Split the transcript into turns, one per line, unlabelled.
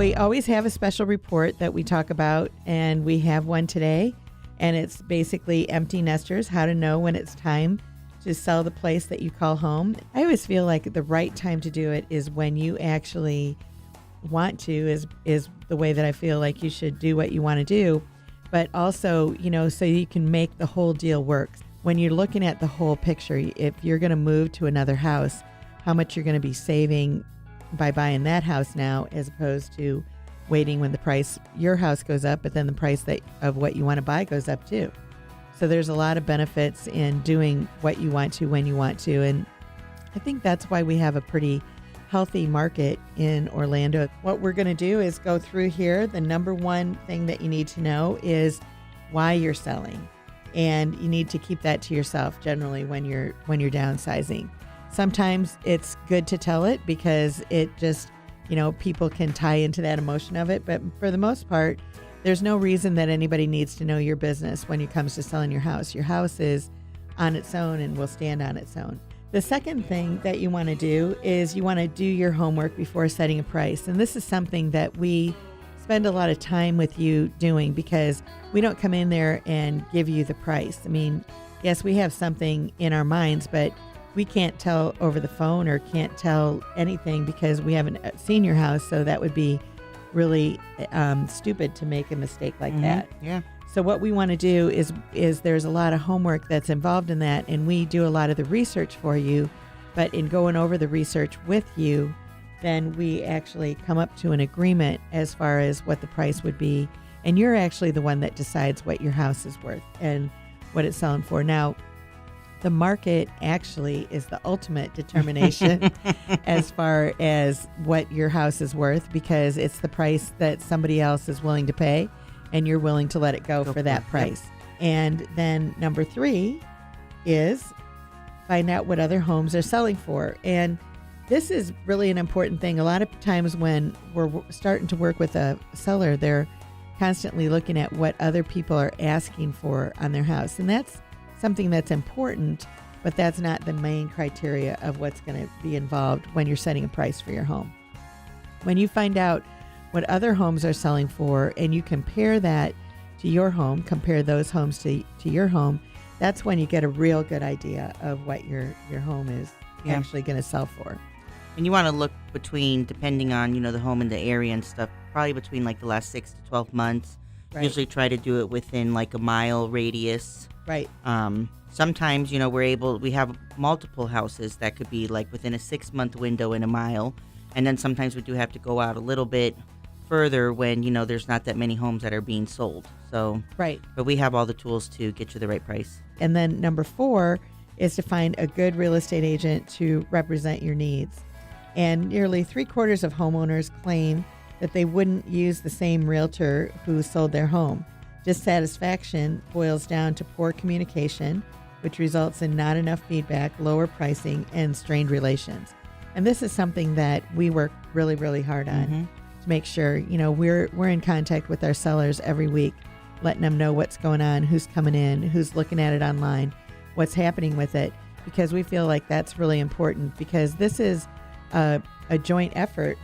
we always have a special report that we talk about, and we have one today, and it's basically empty nesters, how to know when it's time to sell the place that you call home. I always feel like the right time to do it is when you actually want to, is the way that I feel like you should do what you want to do, but also, so you can make the whole deal work. When you're looking at the whole picture, if you're going to move to another house, how much you're going to be saving by buying that house now, as opposed to waiting when the price, your house goes up, but then the price of what you want to buy goes up too. So there's a lot of benefits in doing what you want to when you want to. And I think that's why we have a pretty healthy market in Orlando. What we're going to do is go through here. The number one thing that you need to know is why you're selling. And you need to keep that to yourself generally when you're downsizing. Sometimes it's good to tell it because it just, people can tie into that emotion of it. But for the most part, there's no reason that anybody needs to know your business when it comes to selling your house. Your house is on its own and will stand on its own. The second thing that you want to do is you want to do your homework before setting a price. And this is something that we spend a lot of time with you doing, because we don't come in there and give you the price. I mean, yes, we have something in our minds, but we can't tell over the phone or can't tell anything because we haven't seen your house. So that would be really stupid to make a mistake like that.
Yeah.
So what we want to do is there's a lot of homework that's involved in that, and we do a lot of the research for you. But in going over the research with you, then we actually come up to an agreement as far as what the price would be. And you're actually the one that decides what your house is worth and what it's selling for. Now, the market actually is the ultimate determination as far as what your house is worth, because it's the price that somebody else is willing to pay, and you're willing to let it go for that price. Yep. And then number 3 is find out what other homes are selling for. And this is really an important thing. A lot of times when we're starting to work with a seller, they're constantly looking at what other people are asking for on their house. And that's something that's important, but that's not the main criteria of what's going to be involved when you're setting a price for your home. When you find out what other homes are selling for and you compare that to your home, compare those homes to your home, that's when you get a real good idea of what your home is actually going to sell for.
And you want to look between, depending on, the home and the area and stuff, probably between like the last 6 to 12 months. Right. Usually try to do it within like a mile radius.
Right.
Sometimes, we have multiple houses that could be like within a 6-month window in a mile. And then sometimes we do have to go out a little bit further when, there's not that many homes that are being sold. So,
right.
But we have all the tools to get you the right price.
And then number 4 is to find a good real estate agent to represent your needs. And nearly 3/4 of homeowners claim that they wouldn't use the same realtor who sold their home. Dissatisfaction boils down to poor communication, which results in not enough feedback, lower pricing, and strained relations. And this is something that we work really, really hard on to make sure, we're in contact with our sellers every week, letting them know what's going on, who's coming in, who's looking at it online, what's happening with it, because we feel like that's really important, because this is a joint effort